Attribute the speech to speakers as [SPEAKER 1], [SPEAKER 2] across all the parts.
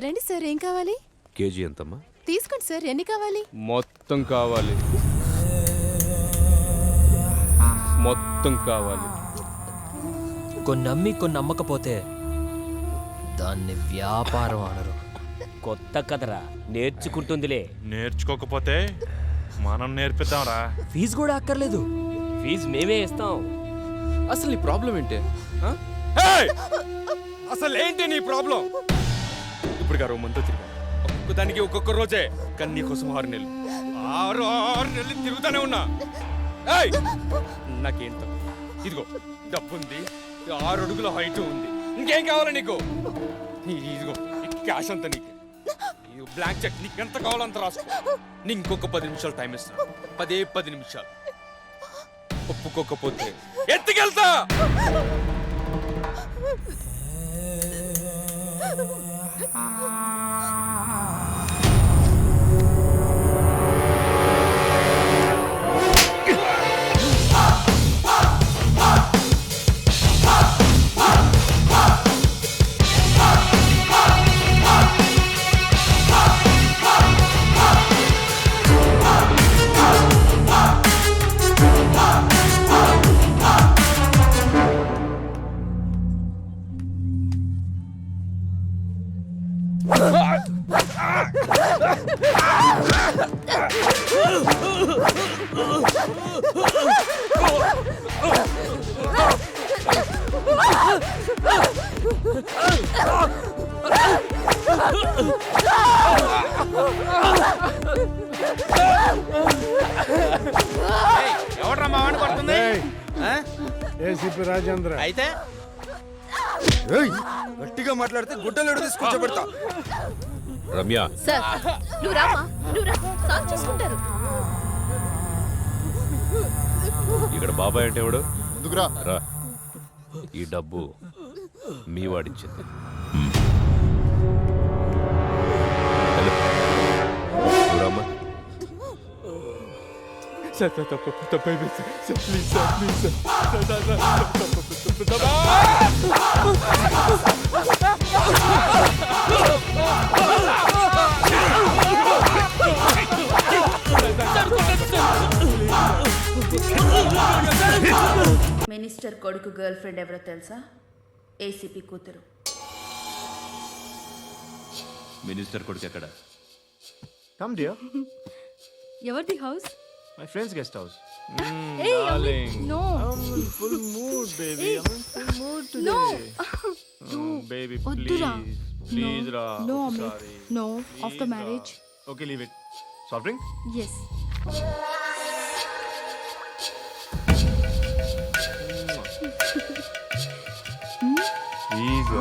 [SPEAKER 1] రండి సార్, ఏం కావాలి?
[SPEAKER 2] కేజీ ఎంతమ్మా?
[SPEAKER 1] తీసుకోండి సార్, ఎన్ని కావాలి?
[SPEAKER 3] మొత్తం కావాలి, మొత్తం కావాలి.
[SPEAKER 4] కొన్ని అమ్మి కొన్ని అమ్మకపోతే దాన్ని వ్యాపారం అనరు.
[SPEAKER 5] కొత్త కదరా, నేర్చుకుంటుందిలే.
[SPEAKER 6] నేర్చుకోకపోతే మనం నేర్పిద్దాంరా.
[SPEAKER 4] ఫీజు కూడా అక్కర్లేదు,
[SPEAKER 5] ఫీజు మేమే ఇస్తాం.
[SPEAKER 3] అసలు నీ ప్రాబ్లం ఏంటి? అసలు ఏంటి నీ ప్రాబ్లం? ఇప్పుడు గారు మంతో తిరిగా ఒక్కొక్కదానికి ఒక్కొక్క రోజే, కానీ నీకోసం 6 నెలలు 6 నెలలు తిరుగుతానే ఉన్నా. నాకేం తక్కువ? ఇదిగో డబ్బుంది, 6 అడుగుల హైట్ ఉంది, ఇంకేం కావాలి నీకు? ఇదిగో క్యాష్ అంతా నీకు, బ్లాంక్ చెక్ నీకు ఎంత కావాలంత రాసుకో. నీ ఇంకొక 10 నిమిషాలు టైం ఇస్తాను. 10 నిమిషాలు. ఒప్పుకోకపోతే ఎత్తుకెళ్తా. ఎవడ్రా మా వాడిని పడుతుంది?
[SPEAKER 7] ఏసీపీ రాజేంద్ర.
[SPEAKER 3] అయితే
[SPEAKER 8] గట్టిగా మాట్లాడితే గుడ్డలు తీసుకొచ్చా పెడతా.
[SPEAKER 2] రమ్య,
[SPEAKER 1] సార్ నువ్వు రామా, నువ్వు రా, సాల్వ్ చేసుకుంటారు.
[SPEAKER 2] ఇక్కడ బాబాయ్ అంటే ఎవడు?
[SPEAKER 8] ముందుకురా.
[SPEAKER 2] రా, ఈ డబ్బు మీ వాడిచ్చింది. రామ్మా.
[SPEAKER 9] మినిస్టర్ కొడుకు గర్ల్ ఫ్రెండ్ ఎవరో తెలుసా? ఏసీపీ కూతురు.
[SPEAKER 2] మినిస్టర్ కొడుకు ఎక్కడ?
[SPEAKER 7] Come dear.
[SPEAKER 1] ఎవరిది house?
[SPEAKER 7] My friends guest house.
[SPEAKER 1] No
[SPEAKER 7] full mood baby. Full mood today. Baby
[SPEAKER 1] వద్దురా.
[SPEAKER 7] ప్లీజ్ రా.
[SPEAKER 1] No Amit, no. After marriage.
[SPEAKER 7] Okay, leave it. Soft drink?
[SPEAKER 1] Yes.
[SPEAKER 7] ఈగా.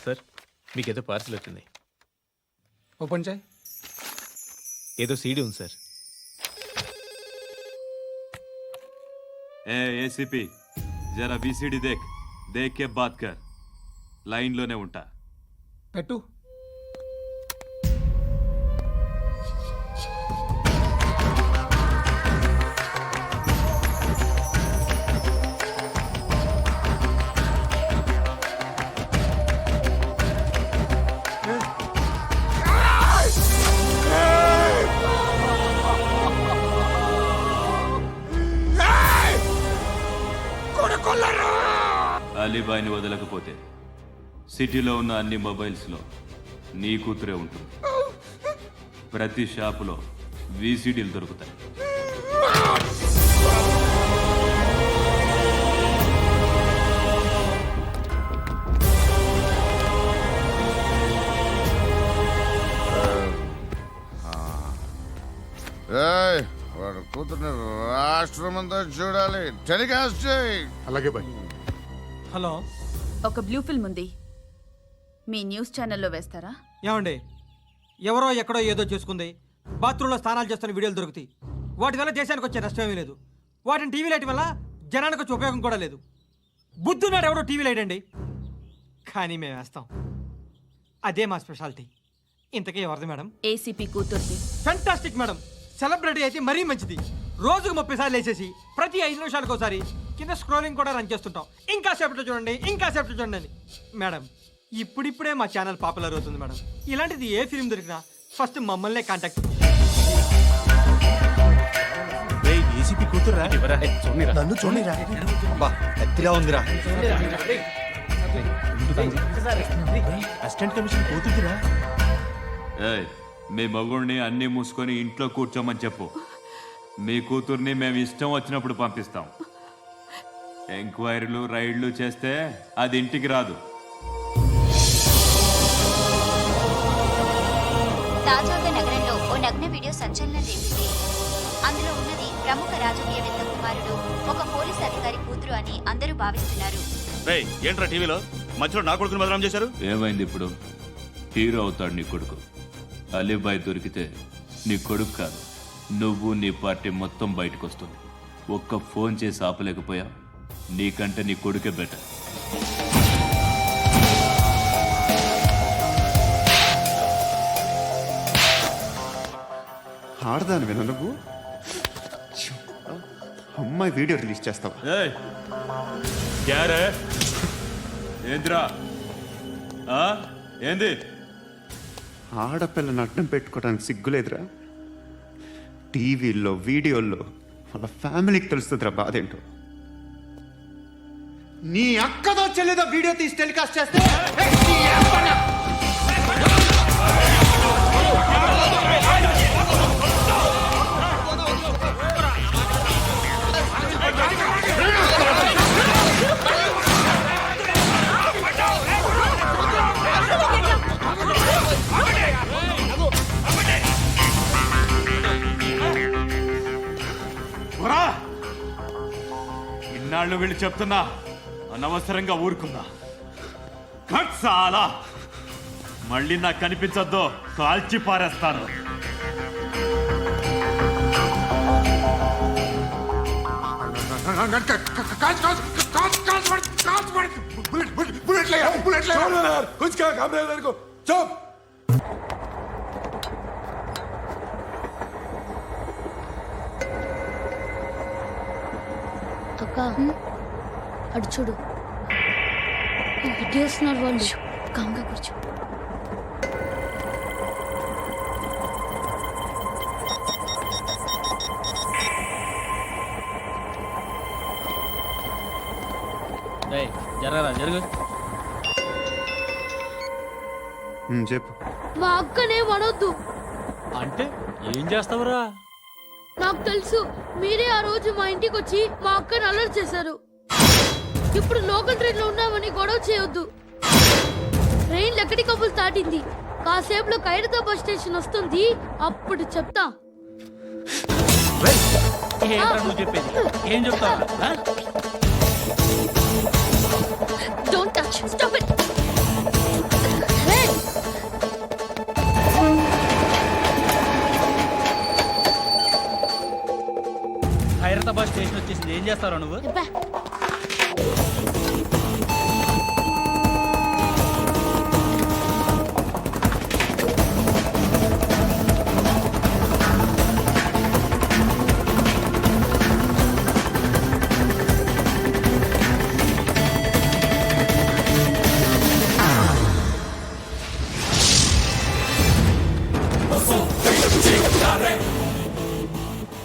[SPEAKER 10] సార్, మీకేదో పార్సిల్ వచ్చింది.
[SPEAKER 3] ఓపెన్ చేయి.
[SPEAKER 10] ఏదో సీడీ ఉంది సార్.
[SPEAKER 2] ఏసీపీ, జరా బీసీడీ దేక్, దేక్ కే బాత్ కర్. లైన్లోనే ఉంటా.
[SPEAKER 3] పెట్టు.
[SPEAKER 2] అలీబాయిని వదలకపోతే సిటీలో ఉన్న అన్ని మొబైల్స్లో నీ కూతురే ఉంటుంది. ప్రతి షాపులో వీసీడీలు దొరుకుతాయి.
[SPEAKER 8] వాడు కూతుర్ని రాష్ట్రమంతా చూడాలి. టెలికాస్ట్ చేయి.
[SPEAKER 7] అలాగే బాయ్.
[SPEAKER 11] హలో,
[SPEAKER 9] ఒక బ్లూ ఫిల్మ్ ఉంది, మీ న్యూస్ ఛానల్లో వేస్తారా?
[SPEAKER 11] ఏమండి, ఎవరో ఎక్కడో ఏదో చేసుకుంది, బాత్రూంలో స్నానాలు చేస్తున్న వీడియోలు దొరుకుతాయి. వాటి వల్ల దేశానికి వచ్చే నష్టమేమీ లేదు. వాటిని టీవీలో వేయటం వల్ల జనానికి వచ్చే ఉపయోగం కూడా లేదు. బుద్ధున్నాడు ఎవడో టీవీలో వేయడండి, కానీ మేము వేస్తాం. అదే మా స్పెషాలిటీ. ఇంతకీ ఎవరిది మేడం?
[SPEAKER 9] ఏసీపీ కూతుర్ది.
[SPEAKER 11] Fantastic madam. సెలబ్రిటీ అయితే మరీ మంచిది. రోజుకు 30 సార్లు వేసేసి ప్రతి 5 నిమిషాలకు ఒకసారి కింద స్క్రోలింగ్ కూడా రన్ చేస్తుంటాం. ఇంకా సేపట్లో చూడండి, ఇంకా సేపట్లో చూడండి అని. మేడం ఇప్పుడిప్పుడే మా ఛానల్ పాపులర్ అవుతుంది మేడం. ఇలాంటిది ఏ ఫిల్మ్ దొరికినా ఫస్ట్ మమ్మల్నే కాంటాక్ట్.
[SPEAKER 10] ఏసీపీ కూతురా?
[SPEAKER 8] నన్ను చూడరా బా ఎత్తిగా ఉందిరా.
[SPEAKER 10] అసిస్టెంట్ కమిషన్ కూతురురా?
[SPEAKER 2] ఏయ్, మీ మగుడిని అన్నీ మూసుకొని ఇంట్లో కూర్చోమని చెప్పు. మీ కూతుర్ని మేము ఇష్టం వచ్చినప్పుడు పంపిస్తాం. ఎంక్వైరీలు రైడ్లు చేస్తే అది ఇంటికి రాదు.
[SPEAKER 1] తాజాగా నగరంలో ఓ నగ్న వీడియో సంచలనం రేపింది. అందులో ఉన్నది ప్రముఖ రాజకీయవేత్త కుమారుడు, ఒక పోలీస్ అధికారి కూతురు అని అందరూ భావిస్తున్నారు.
[SPEAKER 6] ఏంట్రా టీవీలో మధ్యలో నా కొడుకుని బదనాం చేశారు?
[SPEAKER 2] ఏమైంది ఇప్పుడు? హీరో అవుతాడు నీ కొడుకు. అలీబాయ్ దొరికితే నీ కొడుకు కాదు, నువ్వు నీ పార్టీ మొత్తం బయటకు వస్తుంది. ఒక్క ఫోన్ చేసి ఆపలేకపోయా? నీకంటే నీ కొడుకే బెటర్.
[SPEAKER 8] ఆడదాను విన నువ్వు అమ్మాయి వీడియో రిలీజ్ చేస్తావా?
[SPEAKER 2] ఏయ్, క్యారే? ఏంద్రా? ఏంది?
[SPEAKER 8] ఆడపిల్లని అడ్డం పెట్టుకోవడానికి సిగ్గులేదురా? టీవీల్లో వీడియోల్లో వాళ్ళ ఫ్యామిలీకి తెలుస్తుందిరా బాధ ఏంటో. నీ అక్కదో చెల్లిదో వీడియో తీసి టెలికాస్ట్ చేస్తే
[SPEAKER 2] ఇన్నాళ్ళు వీళ్ళు చెప్తున్నా అనవసరంగా ఊరుకుందా. చాలా మళ్ళీ నాకు కనిపించొద్దు, కాల్చి పారేస్తాను.
[SPEAKER 1] అక్క అటు చూడు, ఇటేస్తున్నారు వాళ్ళు. కాంగా కూర్చో.
[SPEAKER 4] జరగరా జరుగు.
[SPEAKER 8] చెప్పు.
[SPEAKER 1] మా అక్కనే వడొద్దు.
[SPEAKER 4] అంటే ఏం చేస్తావురా?
[SPEAKER 1] నాకు తెలుసు, మీరే ఆ రోజు మా ఇంటికి వచ్చి మా అక్కని అలర్ట్ చేశారు. ఇప్పుడు లోకల్ ట్రైన్ లో ఉన్నామని గొడవ చేయొద్దు. ట్రైన్ ఎక్కడి కబులు దాటింది. కాసేపులో ఖైరతాబాద్ స్టేషన్ వస్తుంది, అప్పుడు చెప్తా.
[SPEAKER 4] నువ్వు చెప్పేది ఏం చెప్తావు?
[SPEAKER 1] Don't touch. Stop it.
[SPEAKER 4] Khairatabad station వచ్చేసింది, ఏం చేస్తారా నువ్వు?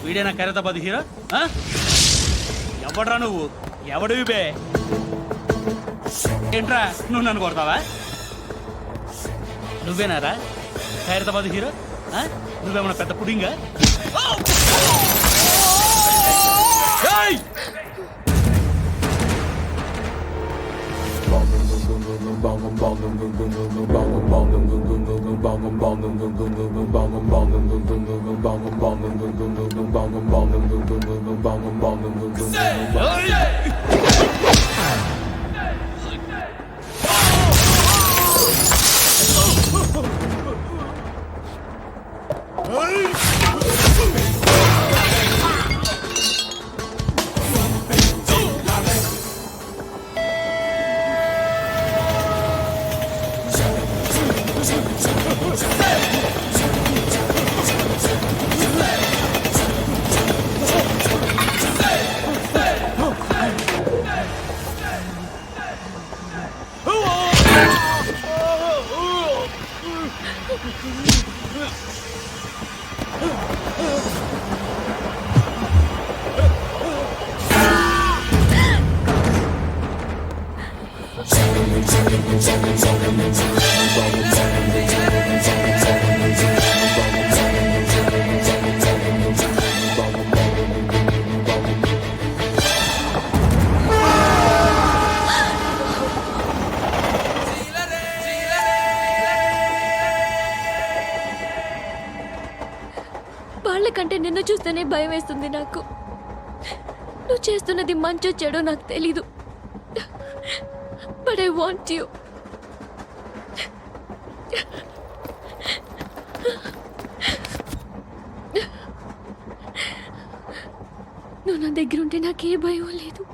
[SPEAKER 4] వీడేనా ఖైరతాబాద్ హీరో? ఎవడ్రా నువ్వు? ఎవడివి బే? ఏంట్రా నువ్వు నన్ను కొడతావా? నువ్వేనారా ఖైరతాబాద్ హీరో? నువ్వేమన్నా పెద్ద పుడింగా?
[SPEAKER 1] వాళ్ళకంటే నిన్ను చూస్తేనే భయం వేస్తుంది నాకు. నువ్వు చేస్తున్నది మంచో చెడో నాకు తెలీదు, బట్ ఐ వాంట్ యూ. నువ్వు నా దగ్గర ఉంటే నాకే భయం లేదు.